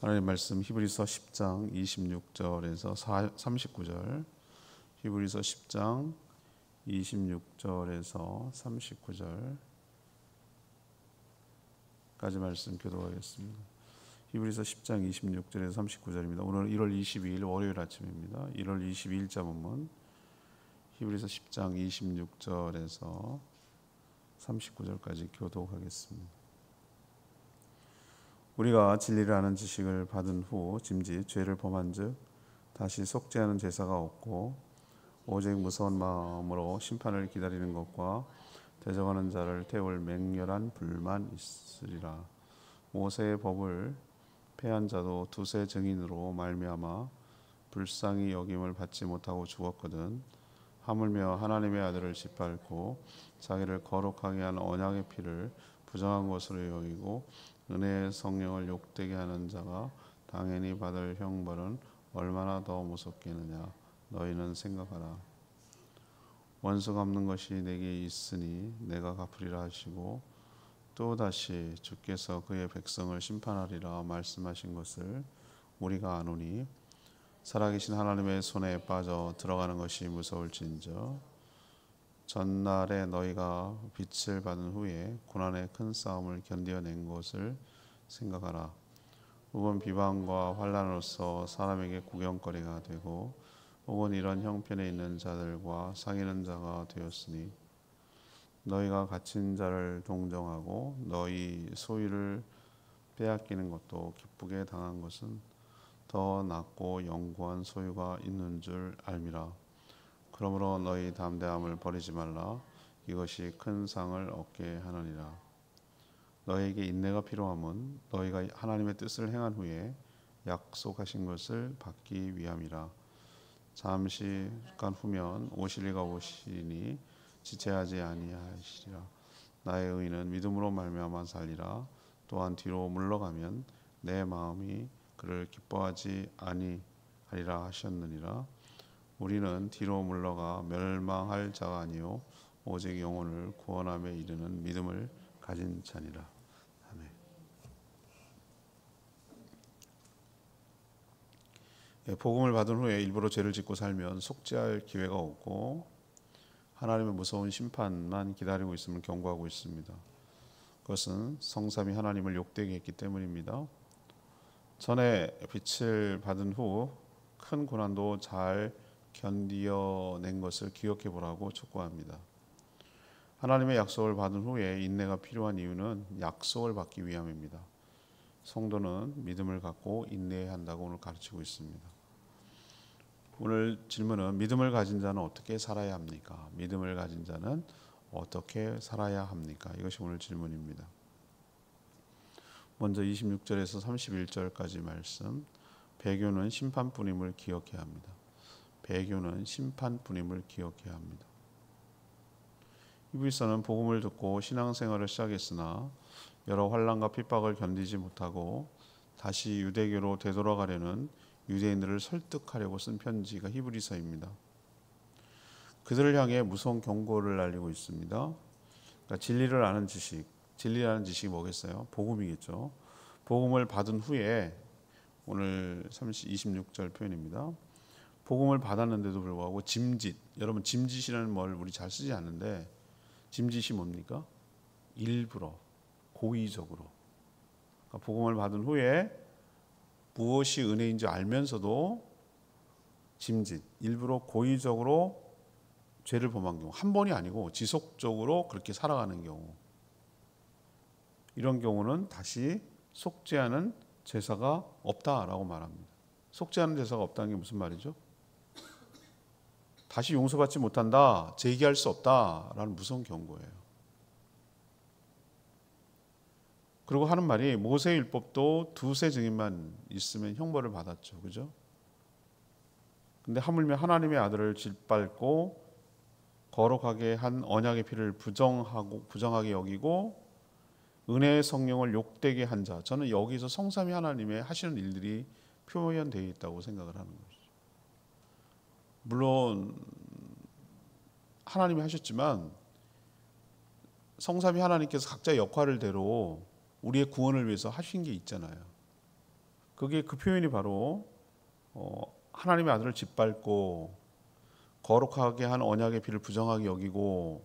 하나님 말씀 히브리서 10장 26절에서 39절. 히브리서 10장 26절에서 39절까지 말씀 교독하겠습니다. 히브리서 10장 26절에서 39절입니다. 오늘 1월 22일 월요일 아침입니다. 1월 22일자 본문 히브리서 10장 26절에서 39절까지 교독하겠습니다. 우리가 진리를 아는 지식을 받은 후 짐짓 죄를 범한즉 다시 속죄하는 제사가 없고 오직 무서운 마음으로 심판을 기다리는 것과 대적하는 자를 태울 맹렬한 불만 있으리라. 모세의 법을 폐한 자도 두세 증인으로 말미암아 불쌍히 여김을 받지 못하고 죽었거든. 하물며 하나님의 아들을 짓밟고 자기를 거룩하게 한 언약의 피를 부정한 것으로 여기고 은혜의 성령을 욕되게 하는 자가 당연히 받을 형벌은 얼마나 더 무섭겠느냐. 너희는 생각하라. 원수 갚는 것이 내게 있으니 내가 갚으리라 하시고 또다시 주께서 그의 백성을 심판하리라 말씀하신 것을 우리가 아노니 살아계신 하나님의 손에 빠져 들어가는 것이 무서울진저 전날에 너희가 빛을 받은 후에 고난의 큰 싸움을 견뎌낸 것을 생각하라. 혹은 비방과 환난으로서 사람에게 구경거리가 되고 혹은 이런 형편에 있는 자들과 사귀는 자가 되었으니 너희가 갇힌 자를 동정하고 너희 소유를 빼앗기는 것도 기쁘게 당한 것은 더 낫고 영구한 소유가 있는 줄 알미라. 그러므로 너희 담대함을 버리지 말라. 이것이 큰 상을 얻게 하느니라. 너희에게 인내가 필요함은 너희가 하나님의 뜻을 행한 후에 약속하신 것을 받기 위함이라. 잠시간 후면 오실 이가 오시니 지체하지 아니하시리라. 나의 의인은 믿음으로 말미암아 살리라. 또한 뒤로 물러가면 내 마음이 그를 기뻐하지 아니하리라 하셨느니라. 우리는 뒤로 물러가 멸망할 자가 아니요 오직 영혼을 구원함에 이르는 믿음을 가진 자니라. 아멘. 복음을 받은 후에 일부러 죄를 짓고 살면 속죄할 기회가 없고 하나님의 무서운 심판만 기다리고 있음을 경고하고 있습니다. 그것은 성삼위 하나님을 욕되게 했기 때문입니다. 전에 빛을 받은 후 큰 고난도 잘 견뎌낸 것을 기억해 보라고 촉구합니다. 하나님의 약속을 받은 후에 인내가 필요한 이유는 약속을 받기 위함입니다. 성도는 믿음을 갖고 인내해야 한다고 오늘 가르치고 있습니다. 오늘 질문은 믿음을 가진 자는 어떻게 살아야 합니까? 믿음을 가진 자는 어떻게 살아야 합니까? 이것이 오늘 질문입니다. 먼저 26절에서 31절까지 말씀, 배교는 심판뿐임을 기억해야 합니다. 배교는 심판뿐임을 기억해야 합니다. 히브리서는 복음을 듣고 신앙생활을 시작했으나 여러 환난과 핍박을 견디지 못하고 다시 유대교로 되돌아가려는 유대인들을 설득하려고 쓴 편지가 히브리서입니다. 그들을 향해 무서운 경고를 날리고 있습니다. 그러니까 진리를 아는 지식, 진리라는 지식이 뭐겠어요? 복음이겠죠. 복음을 받은 후에 오늘 26절 표현입니다. 복음을 받았는데도 불구하고 짐짓, 여러분 짐짓이라는 말 우리 잘 쓰지 않는데 짐짓이 뭡니까? 일부러, 고의적으로. 그러니까 복음을 받은 후에 무엇이 은혜인지 알면서도 짐짓, 일부러 고의적으로 죄를 범한 경우, 한 번이 아니고 지속적으로 그렇게 살아가는 경우, 이런 경우는 다시 속죄하는 제사가 없다라고 말합니다. 속죄하는 제사가 없다는 게 무슨 말이죠? 다시 용서받지 못한다, 재기할 수 없다라는 무서운 경고예요. 그리고 하는 말이 모세의 율법도 두세 증인만 있으면 형벌을 받았죠. 그죠? 근데 하물며 하나님의 아들을 짓밟고 거룩하게 한 언약의 피를 부정하게 여기고 은혜의 성령을 욕되게 한 자, 저는 여기서 성삼위 하나님의 하시는 일들이 표현되어 있다고 생각을 하는 것이죠. 물론 하나님이 하셨지만 성삼위 하나님께서 각자의 역할대로 우리의 구원을 위해서 하신 게 있잖아요. 그게 그 표현이 바로 하나님의 아들을 짓밟고 거룩하게 한 언약의 피를 부정하게 여기고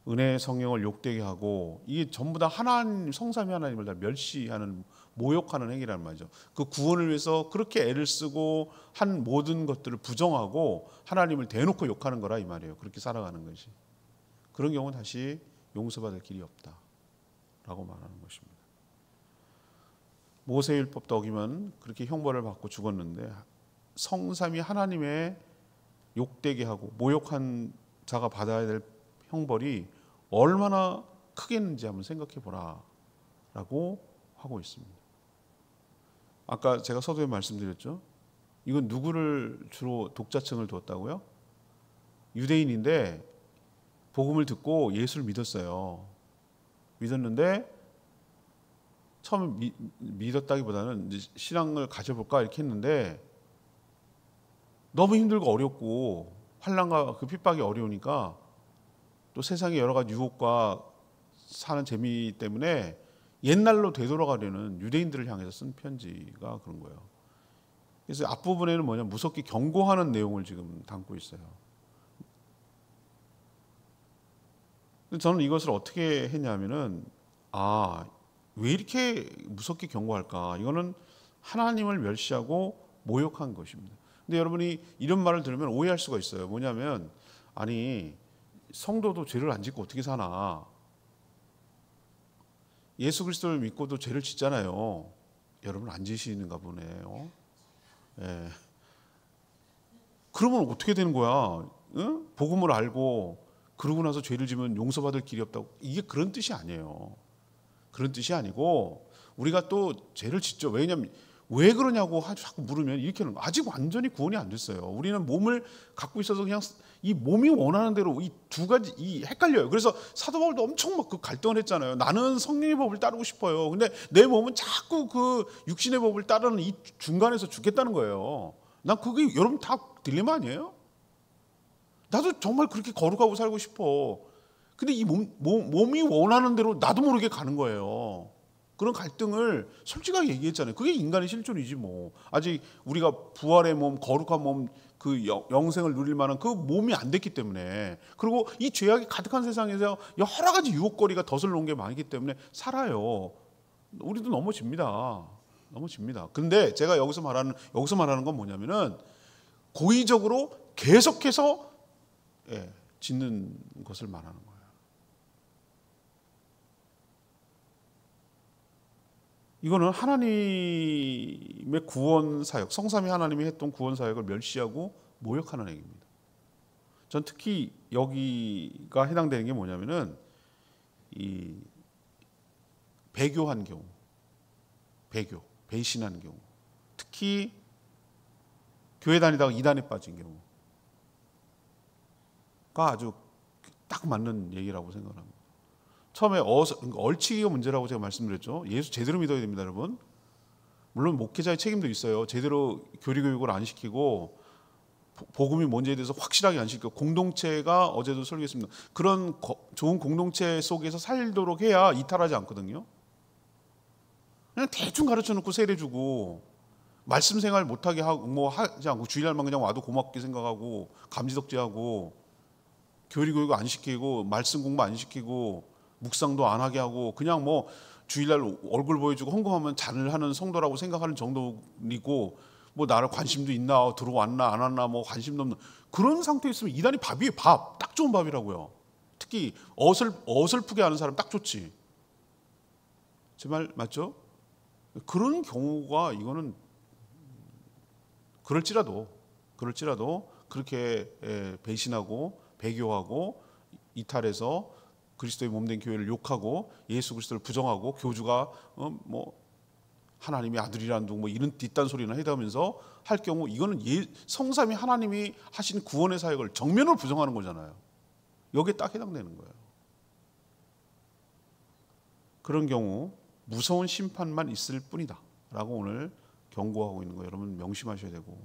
은혜의 성령을 욕되게 하고, 이게 전부 다 하나님, 성삼위 하나님을 다 멸시하는, 모욕하는 행위라는 말이죠. 그 구원을 위해서 그렇게 애를 쓰고 한 모든 것들을 부정하고 하나님을 대놓고 욕하는 거라 이 말이에요. 그렇게 살아가는 것이. 그런 경우는 다시 용서받을 길이 없다라고 말하는 것입니다. 모세율법도 어기면 그렇게 형벌을 받고 죽었는데, 성삼위 하나님의 욕되게 하고 모욕한 자가 받아야 될 형벌이 얼마나 크겠는지 한번 생각해 보라 라고 하고 있습니다. 아까 제가 서두에 말씀드렸죠. 이건 누구를 주로 독자층을 두었다고요? 유대인인데 복음을 듣고 예수를 믿었어요. 믿었는데 처음에 믿었다기보다는 이제 신앙을 가져볼까 이렇게 했는데 너무 힘들고 어렵고 환난과 그 핍박이 어려우니까, 또 세상의 여러 가지 유혹과 사는 재미 때문에 옛날로 되돌아가려는 유대인들을 향해서 쓴 편지가 그런 거예요. 그래서 앞부분에는 뭐냐, 무섭게 경고하는 내용을 지금 담고 있어요. 저는 이것을 어떻게 했냐면은, 왜 이렇게 무섭게 경고할까? 이거는 하나님을 멸시하고 모욕한 것입니다. 근데 여러분이 이런 말을 들으면 오해할 수가 있어요. 뭐냐면, 아니 성도도 죄를 안 짓고 어떻게 사나? 예수 그리스도를 믿고도 죄를 짓잖아요. 여러분 안 지시는가 보네요. 예. 그러면 어떻게 되는 거야? 응? 복음을 알고 그러고 나서 죄를 지면 용서받을 길이 없다고, 이게 그런 뜻이 아니에요. 그런 뜻이 아니고, 우리가 또 죄를 짓죠. 왜냐하면 왜 그러냐고 자꾸 물으면 이렇게는 아직 완전히 구원이 안 됐어요. 우리는 몸을 갖고 있어서 그냥 이 몸이 원하는 대로 이 두 가지 헷갈려요. 그래서 사도 바울도 엄청 막 그 갈등을 했잖아요. 나는 성령의 법을 따르고 싶어요. 근데 내 몸은 자꾸 그 육신의 법을 따르는 이 중간에서 죽겠다는 거예요. 난 그게 여러분 다 딜레마 아니에요? 나도 정말 그렇게 거룩하고 살고 싶어. 근데 이 몸이 원하는 대로 나도 모르게 가는 거예요. 그런 갈등을 솔직하게 얘기했잖아요. 그게 인간의 실존이지 뭐. 아직 우리가 부활의 몸, 거룩한 몸, 그 영생을 누릴 만한 그 몸이 안 됐기 때문에, 그리고 이 죄악이 가득한 세상에서 여러 가지 유혹거리가 덫을 놓은 게 많기 때문에 살아요. 우리도 넘어집니다. 넘어집니다. 근데 제가 여기서 말하는 건 뭐냐면은, 고의적으로 계속해서 짓는 것을 말하는 거예요. 이거는 하나님의 구원 사역, 성삼위 하나님이 했던 구원 사역을 멸시하고 모욕하는 행위입니다. 전 특히 여기가 해당되는 게 뭐냐면은, 이 배교한 경우, 배신한 경우, 특히 교회 다니다가 이단에 빠진 경우가 아주 딱 맞는 얘기라고 생각합니다. 처음에 얼치기가 문제라고 제가 말씀드렸죠. 예수 제대로 믿어야 됩니다, 여러분. 물론 목회자의 책임도 있어요. 제대로 교리교육을 안 시키고 복음이 뭔지에 대해서 확실하게 안 시키고, 공동체가 어제도 설교했습니다. 그런 좋은 공동체 속에서 살도록 해야 이탈하지 않거든요. 그냥 대충 가르쳐 놓고 세례 주고 말씀 생활 못하게 하고 뭐 하지 않고 주일날만 그냥 와도 고맙게 생각하고 감지덕지하고 교리교육 안 시키고 말씀 공부 안 시키고 묵상도 안 하게 하고 그냥 뭐 주일날 얼굴 보여주고 헌금하면 잘을 하는 성도라고 생각하는 정도이고, 뭐 나를 관심도 있나, 들어왔나 안 왔나 뭐 관심도 없는 그런 상태에 있으면 이단이 밥이에요. 딱 좋은 밥이라고요. 특히 어설프게 하는 사람 딱 좋지. 제 말 맞죠? 그런 경우가, 이거는 그럴지라도 그렇게 배신하고 배교하고 이탈해서 그리스도의 몸된 교회를 욕하고 예수 그리스도를 부정하고 교주가 뭐 하나님의 아들이라는 둥 뭐 이런 뒷단 소리나 해대면서 할 경우, 이거는 성삼위 하나님이 하신 구원의 사역을 정면으로 부정하는 거잖아요. 여기에 딱 해당되는 거예요. 그런 경우 무서운 심판만 있을 뿐이다 라고 오늘 경고하고 있는 거 여러분 명심하셔야 되고,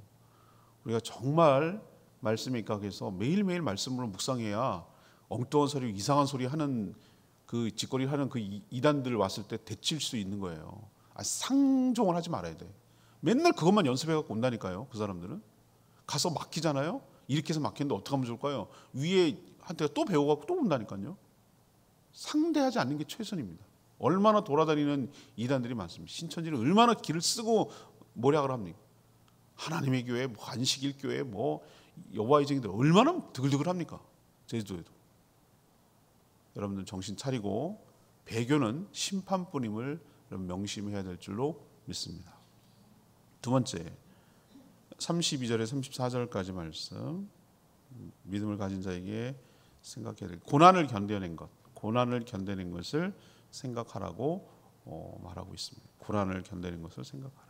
우리가 정말 말씀에 입각해서 매일매일 말씀으로 묵상해야 엉뚱한 소리, 이상한 소리 하는 그 짓거리 하는 그 이단들 왔을 때 대칠 수 있는 거예요. 상종을 하지 말아야 돼. 맨날 그것만 연습해갖고 온다니까요. 그 사람들은 가서 막히잖아요. 이렇게 해서 막히는데 어떻게 하면 좋을까요? 위에 한테가 또 배워갖고 또 온다니까요. 상대하지 않는 게 최선입니다. 얼마나 돌아다니는 이단들이 많습니다. 신천지는 얼마나 길을 쓰고 모략을 합니까? 하나님의 교회, 뭐 안식일 교회, 뭐 여호와의 증인들 얼마나 드글드글합니까? 제주도에도. 여러분들 정신 차리고 배교는 심판뿐임을 명심해야 될 줄로 믿습니다. 두 번째, 32절에 34절까지 말씀, 믿음을 가진 자에게 생각해야 될 고난을 견뎌낸 것, 고난을 견뎌낸 것을 생각하라고 말하고 있습니다. 고난을 견뎌낸 것을 생각하라.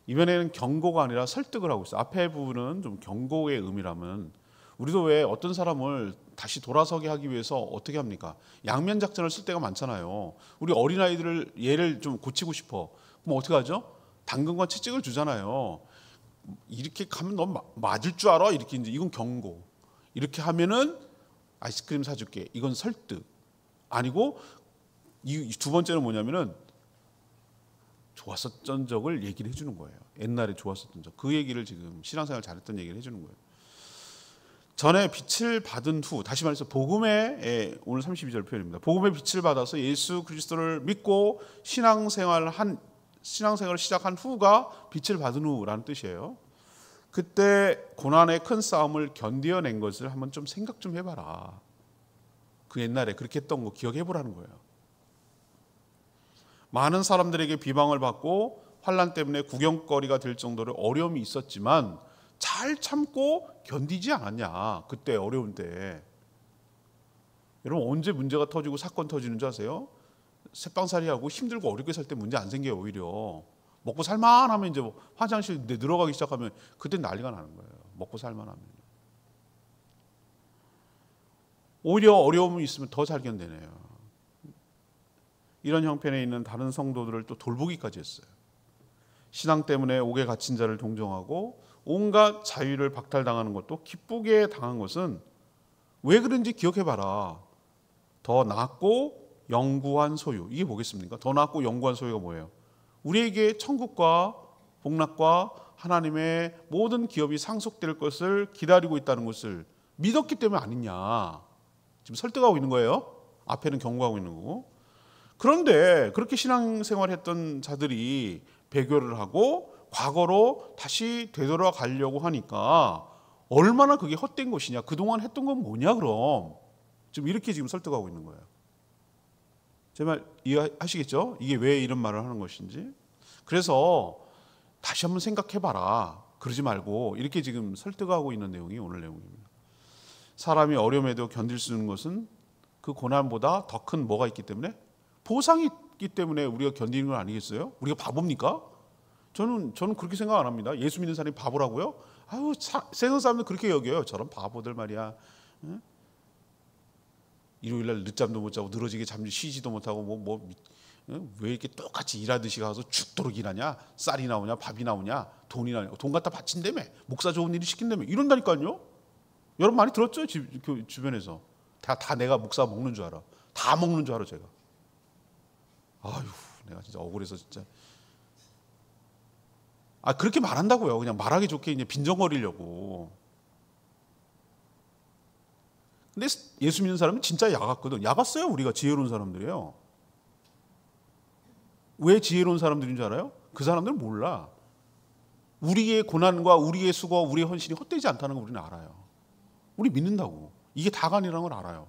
이번에는 경고가 아니라 설득을 하고 있어요. 앞에 부분은 좀 경고의 의미라면, 우리도 왜 어떤 사람을 다시 돌아서게 하기 위해서 어떻게 합니까? 양면 작전을 쓸 때가 많잖아요. 우리 어린아이들을 얘를 좀 고치고 싶어. 그럼 어떻게 하죠? 당근과 채찍을 주잖아요. 이렇게 가면 너 맞을 줄 알아? 이렇게 이제 이건 경고. 이렇게 하면은 아이스크림 사줄게. 이건 설득. 아니고 이 두 번째는 뭐냐면은 좋았었던 적을 얘기를 해주는 거예요. 옛날에 좋았었던 적. 그 얘기를 지금 신앙생활 잘했던 얘기를 해주는 거예요. 전에 빛을 받은 후, 다시 말해서 복음의 오늘 32절 표현입니다. 복음의 빛을 받아서 예수 그리스도를 믿고 신앙생활을 시작한 후가 빛을 받은 후라는 뜻이에요. 그때 고난의 큰 싸움을 견뎌낸 것을 한번 좀 생각 좀 해봐라. 그 옛날에 그렇게 했던 거 기억해보라는 거예요. 많은 사람들에게 비방을 받고 환난 때문에 구경거리가 될 정도로 어려움이 있었지만 잘 참고 견디지 않았냐. 그때 어려운 때. 여러분 언제 문제가 터지고 사건 터지는 줄 아세요? 새빵살이하고 힘들고 어렵게 살 때 문제 안 생겨요. 오히려 먹고 살만하면 이제 화장실 들어가기 시작하면 그때 난리가 나는 거예요. 먹고 살만하면. 오히려 어려움이 있으면 더 잘 견뎌내요. 이런 형편에 있는 다른 성도들을 또 돌보기까지 했어요. 신앙 때문에 옥에 갇힌 자를 동정하고 온갖 자유를 박탈당하는 것도 기쁘게 당한 것은 왜 그런지 기억해봐라. 더 낫고 영구한 소유. 이게 뭐겠습니까? 더 낫고 영구한 소유가 뭐예요? 우리에게 천국과 복락과 하나님의 모든 기업이 상속될 것을 기다리고 있다는 것을 믿었기 때문에 아니냐. 지금 설득하고 있는 거예요. 앞에는 경고하고 있는 거고. 그런데 그렇게 신앙생활했던 자들이 배교를 하고 과거로 다시 되돌아가려고 하니까 얼마나 그게 헛된 것이냐. 그동안 했던 건 뭐냐 그럼. 지금 이렇게 지금 설득하고 있는 거예요. 제 말 이해하시겠죠? 이게 왜 이런 말을 하는 것인지. 그래서 다시 한번 생각해봐라. 그러지 말고 이렇게 지금 설득하고 있는 내용이 오늘 내용입니다. 사람이 어려움에도 견딜 수 있는 것은 그 고난보다 더 큰 뭐가 있기 때문에? 보상이 있기 때문에 우리가 견디는 건 아니겠어요? 우리가 바보입니까? 저는 그렇게 생각 안 합니다. 예수 믿는 사람이 바보라고요? 아유, 세상 사람들 그렇게 여겨요. 저런 바보들 말이야. 응? 일요일날 늦잠도 못 자고 늘어지게 쉬지도 못하고 왜 이렇게 똑같이 일하듯이 가서 죽도록 일하냐? 쌀이 나오냐? 밥이 나오냐? 돈이 나오냐? 돈 갖다 바친다며? 목사 좋은 일을 시킨다며? 이런다니까요. 여러분 많이 들었죠? 주변에서. 다 내가 목사 먹는 줄 알아. 다 먹는 줄 알아 제가. 아유, 내가 진짜 억울해서 진짜. 그렇게 말한다고요. 그냥 말하기 좋게 이제 빈정거리려고. 근데 예수 믿는 사람은 진짜 야같거든. 야갔어요. 우리가 지혜로운 사람들이에요. 왜 지혜로운 사람들인 줄 알아요? 그 사람들은 몰라. 우리의 고난과 우리의 수고와 우리의 헌신이 헛되지 않다는 걸 우리는 알아요. 우리 믿는다고. 이게 다가 아니라는 걸 알아요.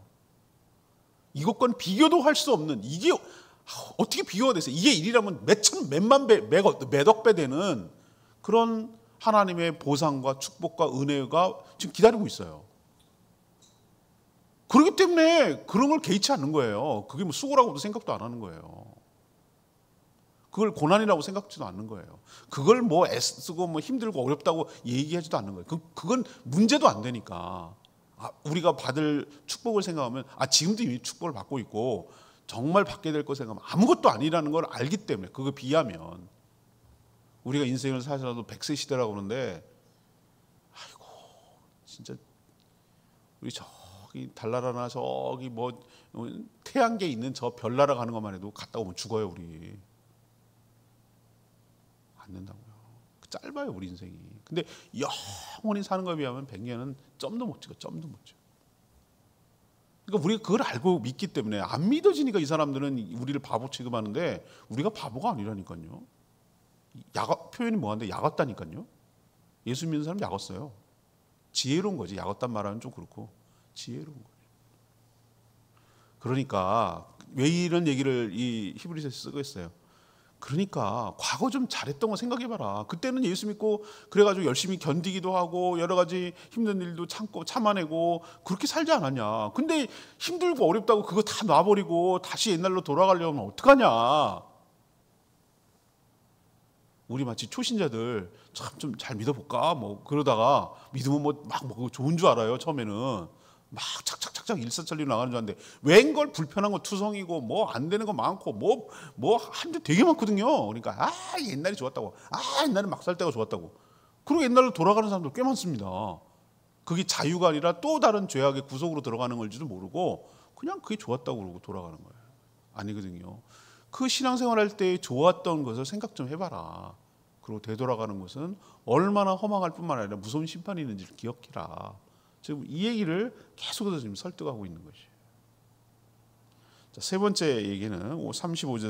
이것과는 비교도 할 수 없는, 이게 어떻게 비교가 됐어요? 이게 일이라면 몇만 배, 몇억 배 되는 그런 하나님의 보상과 축복과 은혜가 지금 기다리고 있어요. 그렇기 때문에 그런 걸 개의치 않는 거예요. 그게 뭐 수고라고도 생각도 안 하는 거예요. 그걸 고난이라고 생각지도 않는 거예요. 그걸 뭐 애쓰고 뭐 힘들고 어렵다고 얘기하지도 않는 거예요. 그건 문제도 안 되니까. 우리가 받을 축복을 생각하면 지금도 이미 축복을 받고 있고 정말 받게 될 거 생각하면 아무것도 아니라는 걸 알기 때문에 그거 비하면 우리가 인생을 살아도 100세 시대라고 그러는데 아이고 진짜 우리 저기 달나라나 저기 뭐 태양계에 있는 저 별나라 가는 것만 해도 갔다 오면 죽어요 우리. 안 된다고요. 짧아요, 우리 인생이. 근데 영원히 사는 거에 비하면 100년은 점도 못 찍어, 점도 못 찍어. 그러니까 우리가 그걸 알고 믿기 때문에 안 믿어지니까 이 사람들은 우리를 바보 취급하는데 우리가 바보가 아니라니까요. 표현이 뭐한데 약었다니까요. 예수 믿는 사람 약었어요. 지혜로운 거지. 약었단 말하면 좀 그렇고 지혜로운 거죠. 그러니까 왜 이런 얘기를 이 히브리서에 쓰고 있어요. 그러니까 과거 좀 잘했던 거 생각해봐라. 그때는 예수 믿고 그래가지고 열심히 견디기도 하고 여러 가지 힘든 일도 참고 참아내고 그렇게 살지 않았냐. 근데 힘들고 어렵다고 그거 다 놔버리고 다시 옛날로 돌아가려면 어떡하냐. 우리 마치 초신자들 참 좀 잘 믿어볼까 뭐 그러다가 믿으면 뭐 좋은 줄 알아요. 처음에는 막 착착착착 일사천리로 나가는 줄 알았는데 웬걸 불편한 거 투성이고 뭐 안 되는 거 많고 뭐 한데 되게 많거든요. 그러니까 옛날이 좋았다고, 옛날에 막 살 때가 좋았다고. 그리고 옛날로 돌아가는 사람들 꽤 많습니다. 그게 자유가 아니라 또 다른 죄악의 구속으로 들어가는 걸지도 모르고 그냥 그게 좋았다고 그러고 돌아가는 거예요. 아니거든요. 그 신앙생활할 때 좋았던 것을 생각 좀 해봐라. 그리고 되돌아가는 것은 얼마나 허망할 뿐만 아니라 무서운 심판이 있는지를 기억해라. 지금 이 얘기를 계속해서 지금 설득하고 있는 것이에요. 자, 세 번째 얘기는 35절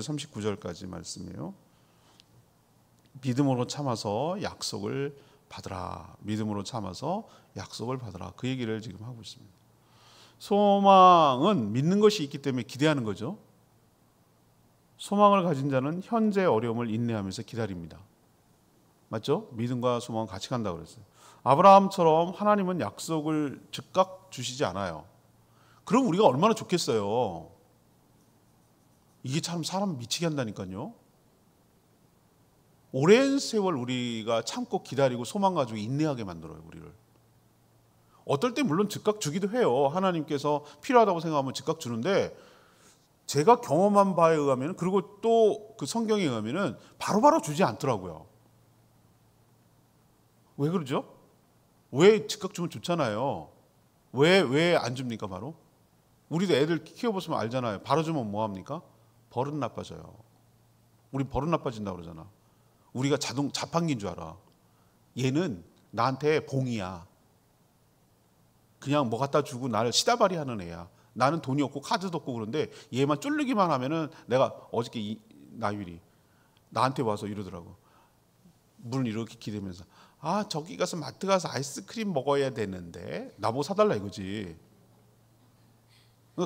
39절까지 말씀이에요. 믿음으로 참아서 약속을 받으라. 믿음으로 참아서 약속을 받으라. 그 얘기를 지금 하고 있습니다. 소망은 믿는 것이 있기 때문에 기대하는 거죠. 소망을 가진 자는 현재 어려움을 인내하면서 기다립니다. 맞죠? 믿음과 소망은 같이 간다고 그랬어요. 아브라함처럼 하나님은 약속을 즉각 주시지 않아요. 그럼 우리가 얼마나 좋겠어요. 이게 참 사람 미치게 한다니까요. 오랜 세월 우리가 참고 기다리고 소망 가지고 인내하게 만들어요, 우리를. 어떨 때 물론 즉각 주기도 해요. 하나님께서 필요하다고 생각하면 즉각 주는데 제가 경험한 바에 의하면 그리고 또 그 성경에 의하면 바로바로 주지 않더라고요. 왜 그러죠? 왜 즉각 주면 좋잖아요. 왜 안 줍니까 바로? 우리도 애들 키워보시면 알잖아요. 바로 주면 뭐합니까? 버릇 나빠져요. 우리 버릇 나빠진다고 그러잖아. 우리가 자판기인 줄 알아. 얘는 나한테 봉이야. 그냥 뭐 갖다 주고 나를 시다발이 하는 애야. 나는 돈이 없고 카드도 없고 그런데 얘만 쫄르기만 하면은 내가 어저께 나율이 나한테 와서 이러더라고. 물 이렇게 기대면서 저기 가서 마트 가서 아이스크림 먹어야 되는데 나보고 사달라 이거지.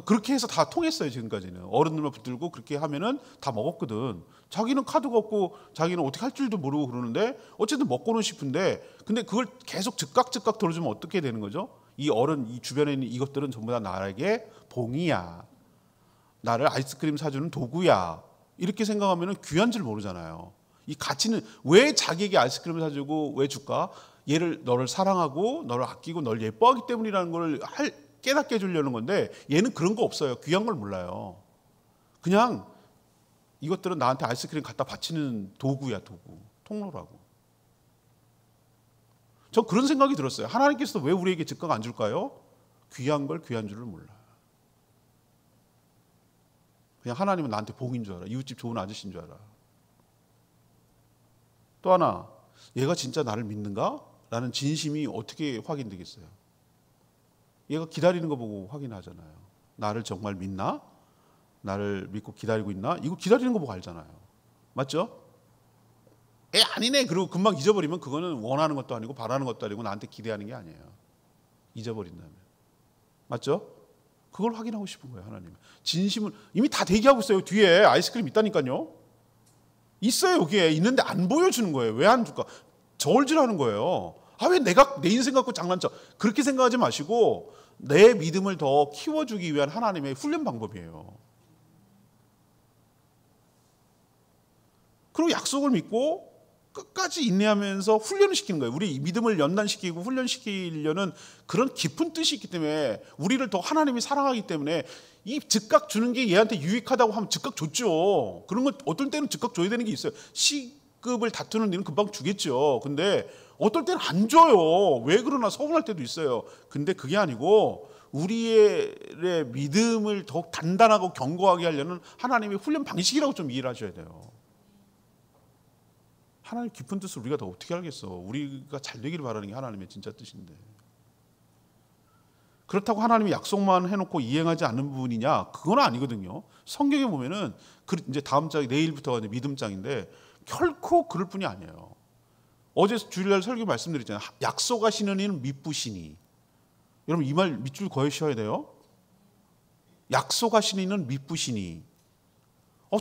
그렇게 해서 다 통했어요. 지금까지는 어른들만 붙들고 그렇게 하면은 다 먹었거든. 자기는 카드가 없고 자기는 어떻게 할 줄도 모르고 그러는데 어쨌든 먹고는 싶은데 근데 그걸 계속 즉각 들어주면 어떻게 되는 거죠? 이 어른 이 주변에 있는 이것들은 전부 다 나에게 봉이야. 나를 아이스크림 사주는 도구야. 이렇게 생각하면 귀한 줄 모르잖아요. 이 가치는 왜 자기에게 아이스크림을 사주고 왜 줄까? 너를 사랑하고 너를 아끼고 널 예뻐하기 때문이라는 걸 깨닫게 해주려는 건데 얘는 그런 거 없어요. 귀한 걸 몰라요. 그냥 이것들은 나한테 아이스크림 갖다 바치는 도구야, 도구. 통로라고. 저 그런 생각이 들었어요. 하나님께서 왜 우리에게 즉각 안 줄까요? 귀한 걸 귀한 줄을 몰라요. 그냥 하나님은 나한테 복인 줄 알아. 이웃집 좋은 아저씨인 줄 알아. 또 하나, 얘가 진짜 나를 믿는가? 라는 진심이 어떻게 확인되겠어요? 얘가 기다리는 거 보고 확인하잖아요. 나를 정말 믿나? 나를 믿고 기다리고 있나? 이거 기다리는 거 보고 알잖아요. 맞죠? 아니네. 그리고 금방 잊어버리면 그거는 원하는 것도 아니고 바라는 것도 아니고 나한테 기대하는 게 아니에요. 잊어버린다면. 맞죠? 그걸 확인하고 싶은 거예요, 하나님. 진심을 이미 다 대기하고 있어요. 뒤에 아이스크림 있다니까요. 있어요, 여기에. 있는데 안 보여주는 거예요. 왜 안 줄까? 저울질하는 거예요. 왜 내가 내 인생 갖고 장난쳐? 그렇게 생각하지 마시고 내 믿음을 더 키워주기 위한 하나님의 훈련 방법이에요. 그리고 약속을 믿고 끝까지 인내하면서 훈련을 시키는 거예요. 우리 믿음을 연단시키고 훈련시키려는 그런 깊은 뜻이 있기 때문에 우리를 더 하나님이 사랑하기 때문에 이 즉각 주는 게 얘한테 유익하다고 하면 즉각 줬죠. 그런 건 어떨 때는 즉각 줘야 되는 게 있어요. 시급을 다투는 일은 금방 주겠죠. 근데 어떨 때는 안 줘요. 왜 그러나 서운할 때도 있어요. 근데 그게 아니고 우리의 믿음을 더욱 단단하고 견고하게 하려는 하나님의 훈련 방식이라고 좀 이해를 하셔야 돼요. 하나님 깊은 뜻을 우리가 더 어떻게 알겠어? 우리가 잘 되기를 바라는 게 하나님의 진짜 뜻인데. 그렇다고 하나님이 약속만 해놓고 이행하지 않는 부분이냐? 그건 아니거든요. 성경에 보면은 이제 다음 장 내일부터가 이제 믿음장인데 결코 그럴 뿐이 아니에요. 어제 주일날 설교 말씀드렸잖아요. 약속하시는 이는 미쁘시니. 여러분 이 말 밑줄 그으셔야 돼요. 약속하시는 이는 미쁘시니.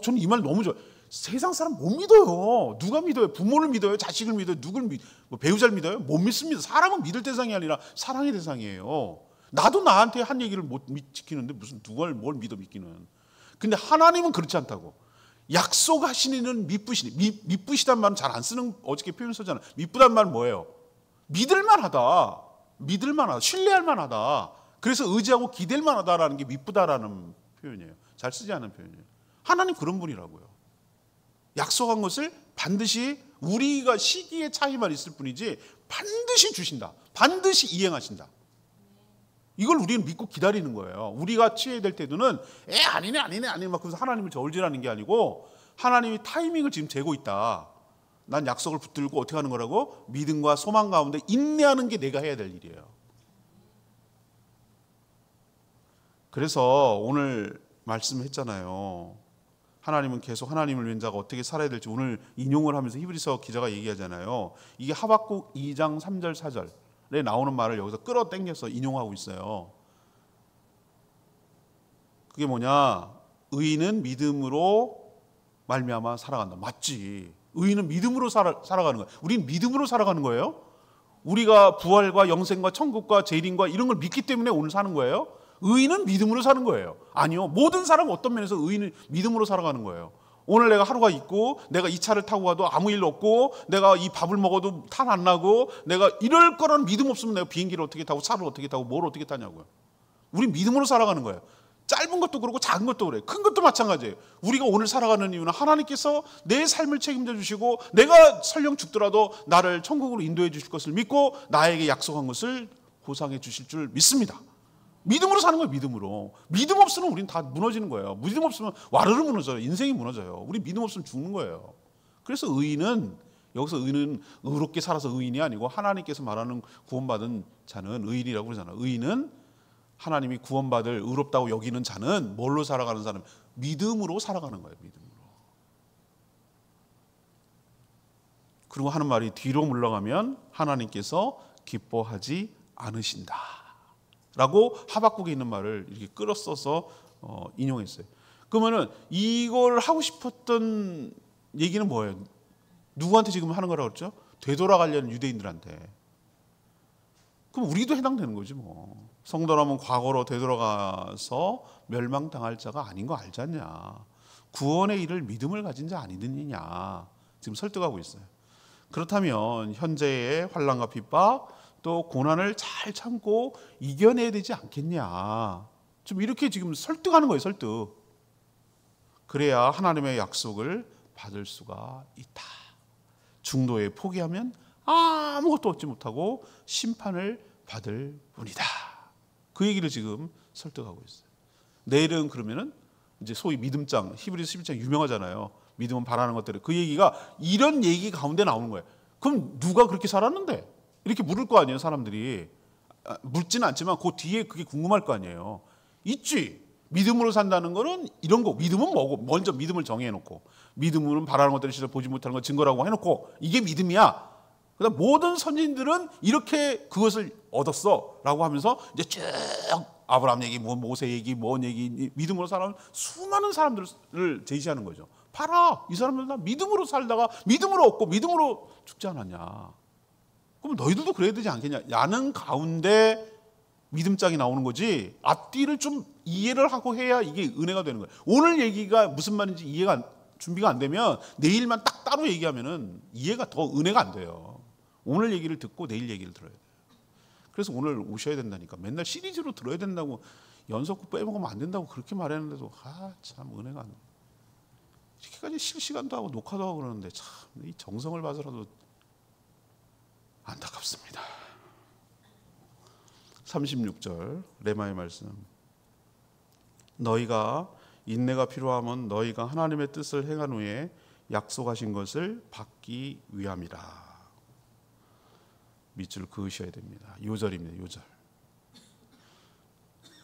저는 이 말 너무 좋아요. 세상 사람 못 믿어요. 누가 믿어요? 부모를 믿어요? 자식을 믿어요? 배우자를 믿어요? 못 믿습니다. 사람은 믿을 대상이 아니라 사랑의 대상이에요. 나도 나한테 한 얘기를 못 지키는데 무슨 누가 뭘 믿어 믿기는. 근데 하나님은 그렇지 않다고. 약속하시는 미쁘시니. 미쁘시단 말은 잘 안 쓰는, 어저께 표현 썼잖아요. 미쁘단 말은 뭐예요? 믿을만하다. 신뢰할 만하다. 그래서 의지하고 기댈 만하다라는 게 미쁘다라는 표현이에요. 잘 쓰지 않은 표현이에요. 하나님 그런 분이라고요. 약속한 것을 반드시, 우리가 시기의 차이만 있을 뿐이지 반드시 주신다. 반드시 이행하신다. 이걸 우리는 믿고 기다리는 거예요. 우리가 취해야 될 때도는 아니네 막 그래서 하나님을 저울질하는 게 아니고, 하나님이 타이밍을 지금 재고 있다. 난 약속을 붙들고 어떻게 하는 거라고? 믿음과 소망 가운데 인내하는 게 내가 해야 될 일이에요. 그래서 오늘 말씀했잖아요. 하나님은 계속 하나님을 위한 자가 어떻게 살아야 될지 오늘 인용을 하면서 히브리서 기자가 얘기하잖아요. 이게 하박국 2장 3절 4절에 나오는 말을 여기서 끌어당겨서 인용하고 있어요. 그게 뭐냐? 의인은 믿음으로 말미암아 살아간다. 맞지. 의인은 믿음으로 살아가는 거예요. 우리는 믿음으로 살아가는 거예요. 우리가 부활과 영생과 천국과 재림과 이런 걸 믿기 때문에 오늘 사는 거예요. 의인은 믿음으로 사는 거예요. 아니요. 모든 사람은 어떤 면에서 의인은 믿음으로 살아가는 거예요. 오늘 내가 하루가 있고, 내가 이 차를 타고 가도 아무 일 없고, 내가 이 밥을 먹어도 탈 안 나고, 내가 이럴 거라는 믿음 없으면 내가 비행기를 어떻게 타고 차를 어떻게 타고 뭘 어떻게 타냐고요. 우린 믿음으로 살아가는 거예요. 짧은 것도 그렇고 작은 것도 그래요. 큰 것도 마찬가지예요. 우리가 오늘 살아가는 이유는 하나님께서 내 삶을 책임져 주시고, 내가 설령 죽더라도 나를 천국으로 인도해 주실 것을 믿고 나에게 약속한 것을 보상해 주실 줄 믿습니다. 믿음으로 사는 거예요. 믿음으로. 믿음 없으면 우리는 다 무너지는 거예요. 믿음 없으면 와르르 무너져요. 인생이 무너져요. 우리 믿음 없으면 죽는 거예요. 그래서 의인은, 여기서 의인은 의롭게 살아서 의인이 아니고 하나님께서 말하는 구원받은 자는 의인이라고 그러잖아요. 의인은 하나님이 구원받을 의롭다고 여기는 자는 뭘로 살아가는 사람? 믿음으로 살아가는 거예요. 믿음으로. 그리고 하는 말이 뒤로 물러가면 하나님께서 기뻐하지 않으신다 라고 하박국에 있는 말을 이렇게 끌어써서 인용했어요. 그러면은 이걸 하고 싶었던 얘기는 뭐예요? 누구한테 지금 하는 거라고 그랬죠? 되돌아가려는 유대인들한테. 그럼 우리도 해당되는 거지 뭐. 성도라면 과거로 되돌아가서 멸망당할 자가 아닌 거 알지 않냐. 구원의 일을 믿음을 가진 자 아니느냐. 지금 설득하고 있어요. 그렇다면 현재의 환난과 핍박 또 고난을 잘 참고 이겨내야 되지 않겠냐. 좀 이렇게 지금 설득하는 거예요. 설득. 그래야 하나님의 약속을 받을 수가 있다. 중도에 포기하면 아무것도 얻지 못하고 심판을 받을 뿐이다. 그 얘기를 지금 설득하고 있어요. 내일은 그러면은 이제 소위 믿음장, 히브리서 11장 유명하잖아요. 믿음은 바라는 것들을. 그 얘기가 이런 얘기 가운데 나오는 거예요. 그럼 누가 그렇게 살았는데? 이렇게 물을 거 아니에요, 사람들이. 묻지는 않지만 그 뒤에 그게 궁금할 거 아니에요. 있지. 믿음으로 산다는 거는 이런 거. 믿음은 뭐고? 먼저 믿음을 정해놓고, 믿음은 바라는 것들을 실제 보지 못하는 것 증거라고 해놓고, 이게 믿음이야. 그다음 모든 선진들은 이렇게 그것을 얻었어라고 하면서 이제 쭉 아브라함 얘기, 모세 얘기, 뭔 얘기, 믿음으로 살아온 수많은 사람들을 제시하는 거죠. 봐라, 이 사람들 다 믿음으로 살다가 믿음으로 얻고 믿음으로 죽지 않았냐. 그럼 너희들도 그래야 되지 않겠냐. 라는 가운데 믿음장이 나오는 거지. 앞뒤를 좀 이해를 하고 해야 이게 은혜가 되는 거예요. 오늘 얘기가 무슨 말인지 준비가 안 되면 내일만 딱 따로 얘기하면은 이해가 더 은혜가 안 돼요. 오늘 얘기를 듣고 내일 얘기를 들어야 돼요. 그래서 오늘 오셔야 된다니까. 맨날 시리즈로 들어야 된다고, 연속구 빼먹으면 안 된다고 그렇게 말했는데도 참 은혜가 안 돼. 이렇게까지 실시간도 하고 녹화도 하고 그러는데 참 이 정성을 봐서라도 안타깝습니다. 36절 레마의 말씀. 너희가 인내가 필요하면 너희가 하나님의 뜻을 행한 후에 약속하신 것을 받기 위함이라. 밑줄 그으셔야 됩니다. 요절입니다. 요절.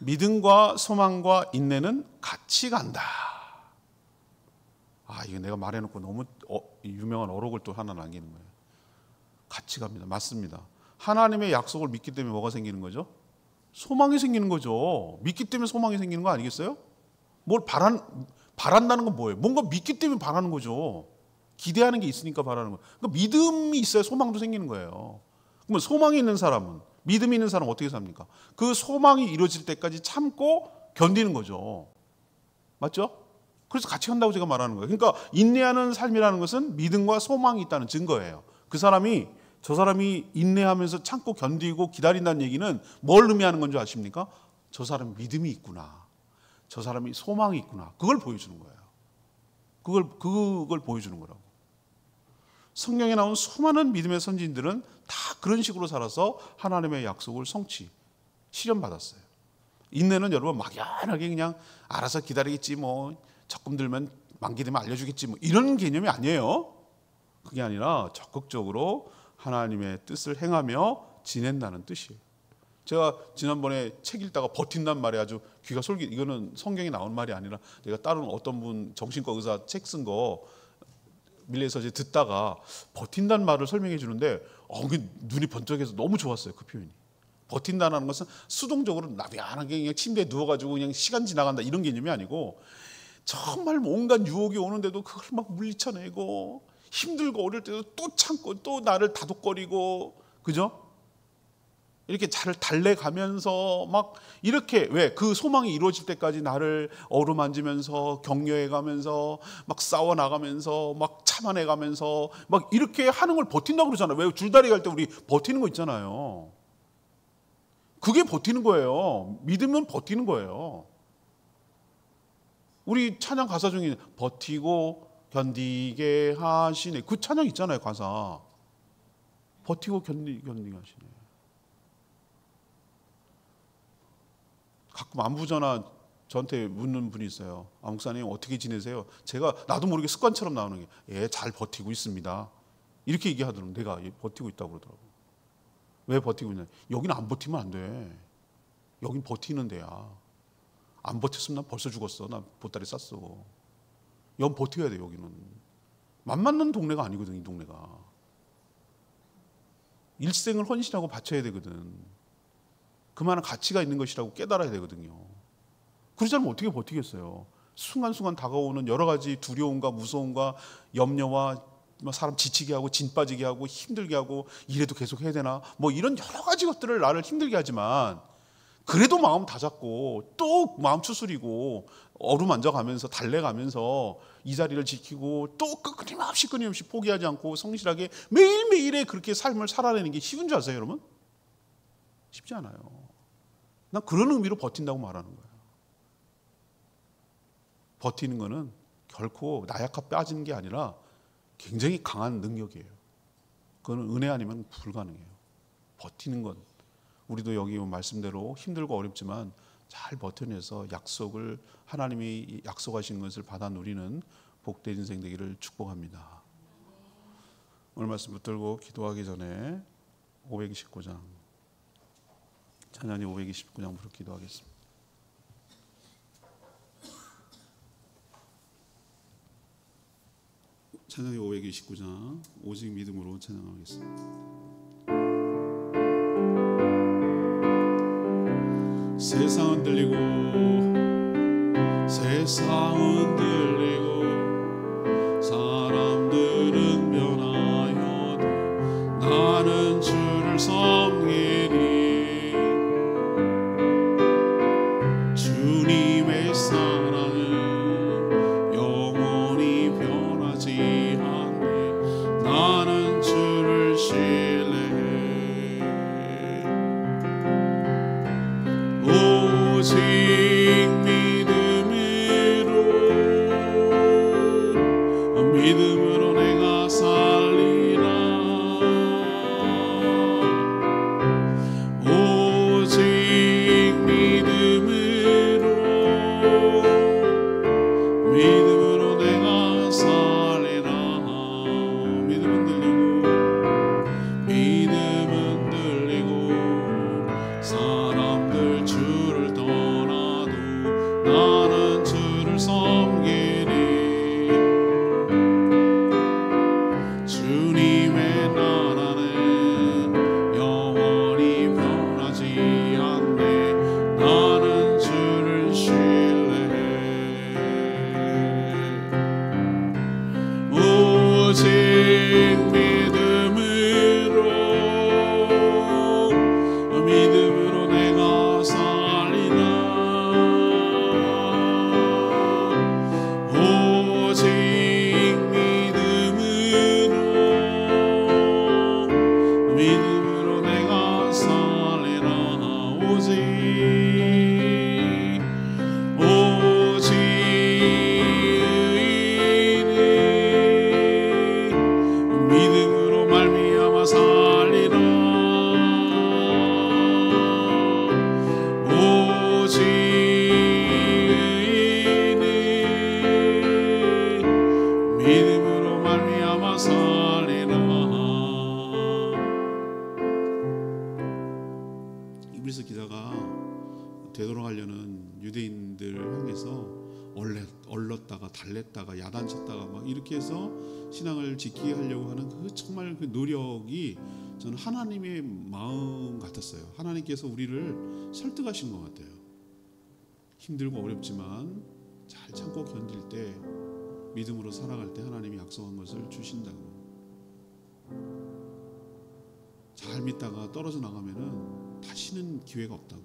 믿음과 소망과 인내는 같이 간다. 이거 내가 말해놓고 너무 유명한 어록을 또 하나 남기는 거예요. 같이 갑니다. 맞습니다. 하나님의 약속을 믿기 때문에 뭐가 생기는 거죠? 소망이 생기는 거죠. 믿기 때문에 소망이 생기는 거 아니겠어요? 뭘 바란다는 건 뭐예요? 뭔가 믿기 때문에 바라는 거죠. 기대하는 게 있으니까 바라는 거예요. 그러니까 믿음이 있어야 소망도 생기는 거예요. 그러면 소망이 있는 사람은, 믿음이 있는 사람은 어떻게 삽니까? 그 소망이 이루어질 때까지 참고 견디는 거죠. 맞죠? 그래서 같이 간다고 제가 말하는 거예요. 그러니까 인내하는 삶이라는 것은 믿음과 소망이 있다는 증거예요. 저 사람이 인내하면서 참고 견디고 기다린다는 얘기는 뭘 의미하는 건지 아십니까? 저 사람이 믿음이 있구나. 저 사람이 소망이 있구나. 그걸 보여주는 거예요. 그걸 보여주는 거라고. 성경에 나온 수많은 믿음의 선지인들은 다 그런 식으로 살아서 하나님의 약속을 실현받았어요. 인내는 여러분 막연하게 그냥 알아서 기다리겠지, 적금 들면 만기 되면 알려주겠지, 이런 개념이 아니에요. 그게 아니라 적극적으로 하나님의 뜻을 행하며 지낸다는 뜻이에요. 제가 지난번에 책 읽다가 버틴다는 말이 아주 귀가 이거는 성경에 나온 말이 아니라 내가 다른 어떤 분 정신과 의사 책 쓴 거 밀레에서 이제 듣다가 버틴다는 말을 설명해 주는데 눈이 번쩍해서 너무 좋았어요. 그 표현이. 버틴다는 것은 수동적으로 나비안하게 그냥 침대에 누워가지고 그냥 시간 지나간다 이런 개념이 아니고 정말 온갖 유혹이 오는데도 그걸 막 물리쳐내고 힘들고 어릴 때도 또 참고 또 나를 다독거리고, 그죠? 이렇게 잘 달래가면서 막 이렇게 그 소망이 이루어질 때까지 나를 어루만지면서 격려해가면서 막 싸워나가면서 막 참아내가면서 막 이렇게 하는 걸 버틴다고 그러잖아요. 왜 줄다리 갈 때 우리 버티는 거 있잖아요. 그게 버티는 거예요. 믿으면 버티는 거예요. 우리 찬양 가사 중에 버티고 견디게 하시네. 그 찬양 있잖아요. 가사. 버티고 견디게 하시네. 가끔 안부전화 저한테 묻는 분이 있어요. 목사님 어떻게 지내세요? 제가 나도 모르게 습관처럼 나오는 게 잘 버티고 있습니다. 이렇게 얘기하더라고요. 내가 버티고 있다고 그러더라고요. 왜 버티고 있냐? 여기는 안 버티면 안 돼. 여긴 버티는 데야. 안 버텼으면 난 벌써 죽었어. 나 보따리 쌌어. 여긴 버텨야 돼. 여기는. 맘 맞는 동네가 아니거든. 이 동네가. 일생을 헌신하고 바쳐야 되거든. 그만한 가치가 있는 것이라고 깨달아야 되거든요. 그러지 않으면 어떻게 버티겠어요? 순간순간 다가오는 여러 가지 두려움과 무서움과 염려와 사람 지치게 하고 진 빠지게 하고 힘들게 하고 이래도 계속 해야 되나 이런 여러 가지 것들을 나를 힘들게 하지만 그래도 마음 다잡고 또 마음 추스리고 어루만져가면서 달래가면서 이 자리를 지키고 또 끊임없이 포기하지 않고 성실하게 매일매일의 그렇게 삶을 살아내는 게 쉬운 줄 아세요, 여러분? 쉽지 않아요. 난 그런 의미로 버틴다고 말하는 거예요. 버티는 거는 결코 나약하 빠지는 게 아니라 굉장히 강한 능력이에요. 그거는 은혜 아니면 불가능해요. 버티는 건 우리도 여기 말씀대로 힘들고 어렵지만 잘 버텨내서 하나님이 약속하신 것을 받아 누리는 복된 인생 되기를 축복합니다. 오늘 말씀 붙들고 기도하기 전에 529장 찬양이 529장부터 기도하겠습니다. 찬양이 529장 오직 믿음으로 찬양하겠습니다. 세상은 들리고 사람들은 변하여도 나는 주를 섬기리. 주님의 사랑은 영원히 변하지 않네. 나는 주를 신뢰해. 오직 믿음으로 되돌아가려는 유대인들을 향해서 얼렀다가 달랬다가 야단쳤다가 막 이렇게 해서 신앙을 지키게 하려고 하는 그 정말 그 노력이 저는 하나님의 마음 같았어요. 하나님께서 우리를 설득하신 것 같아요. 힘들고 어렵지만 잘 참고 견딜 때, 믿음으로 살아갈 때 하나님이 약속한 것을 주신다고. 잘 믿다가 떨어져 나가면은 다시는 기회가 없다고.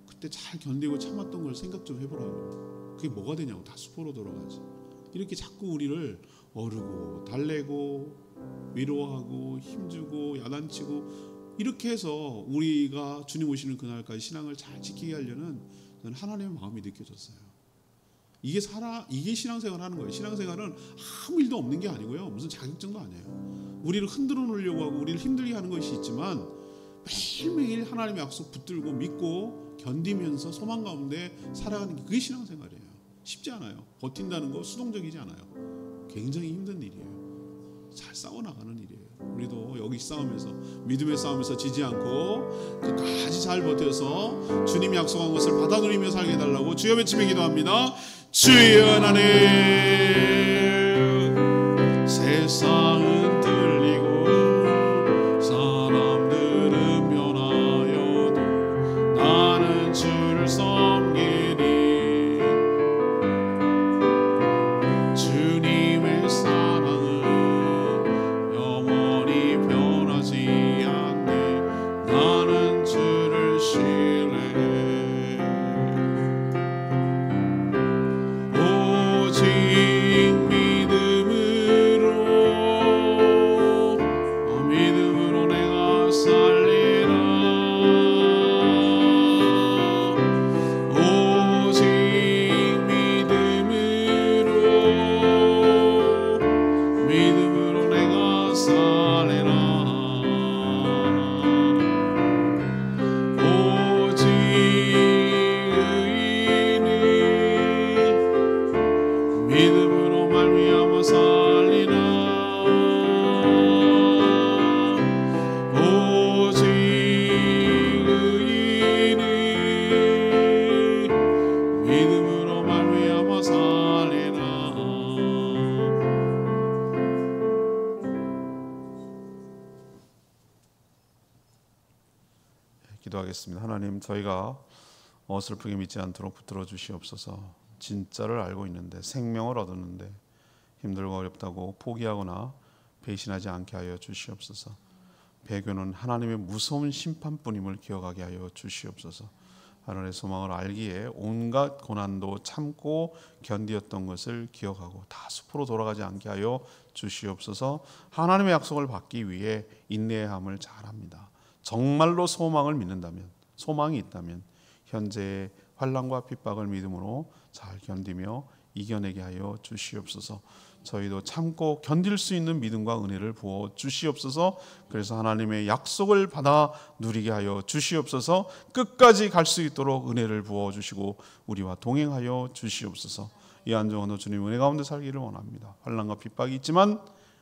그때 잘 견디고 참았던 걸 생각 좀 해보라고. 그게 뭐가 되냐고. 다 수포로 돌아가지. 이렇게 자꾸 우리를 어르고 달래고 위로하고 힘주고 야단치고 이렇게 해서 우리가 주님 오시는 그날까지 신앙을 잘 지키게 하려는 저는 하나님의 마음이 느껴졌어요. 이게 신앙생활 하는 거예요. 신앙생활은 아무 일도 없는 게 아니고요, 무슨 자격증도 아니에요. 우리를 흔들어 놓으려고 하고 우리를 힘들게 하는 것이 있지만 매일매일 하나님의 약속 붙들고 믿고 견디면서 소망 가운데 살아가는 게 그게 신앙생활이에요. 쉽지 않아요. 버틴다는 거 수동적이지 않아요. 굉장히 힘든 일이에요. 잘 싸워나가는 일이에요. 우리도 여기 싸우면서, 믿음의 싸움에서 지지 않고 끝까지 잘 버텨서 주님이 약속한 것을 받아 누리며 살게 해달라고 주여 외치며 기도합니다. 주여 하나님, 세상은 들리고 사람들은 변하여도 나는 주를 섬기니 주님의 사랑은 영원히 변하지 않네. 나는 주를 신뢰해. 오직 믿음으로 내가 살리라. 오직 믿음으로 내가 살리라. 오직 의인이 믿음으로 말미암아 살리라. 오직 의인이 믿음으로 말미암아 살리라. 기도하겠습니다. 하나님, 저희가 어설프게 믿지 않도록 붙들어 주시옵소서. 진짜를 알고 있는데, 생명을 얻었는데 힘들고 어렵다고 포기하거나 배신하지 않게 하여 주시옵소서. 배교는 하나님의 무서운 심판뿐임을 기억하게 하여 주시옵소서. 하나님의 소망을 알기에 온갖 고난도 참고 견디었던 것을 기억하고 다 수포로 돌아가지 않게 하여 주시옵소서. 하나님의 약속을 받기 위해 인내함을 잘합니다. 정말로 소망을 믿는다면, 소망이 있다면 현재의 환난과 핍박을 믿음으로 잘 견디며 이겨내게 하여 주시옵소서. 저희도 참고 견딜 수 있는 믿음과 은혜를 부어 주시옵소서. 그래서 하나님의 약속을 받아 누리게 하여 주시옵소서. 끝까지 갈 수 있도록 은혜를 부어 주시고 우리와 동행하여 주시옵소서. 이 안정원도 주님 은혜 가운데 살기를 원합니다. 환난과 핍박이 있지만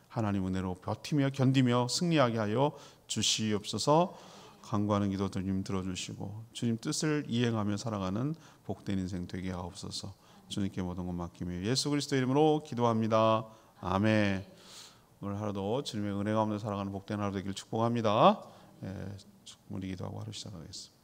하나님 은혜로 버티며 견디며 승리하게 하여 주시옵소서. 간구하는 기도 주님 들어주시고 주님 뜻을 이행하며 살아가는 복된 인생 되게 하옵소서. 주님께 모든 것 맡기며 예수 그리스도 이름으로 기도합니다. 아멘. 오늘 하루도 주님의 은혜 가운데 살아가는 복된 하루 되길 축복합니다. 우리 기도하고 하루 시작하겠습니다.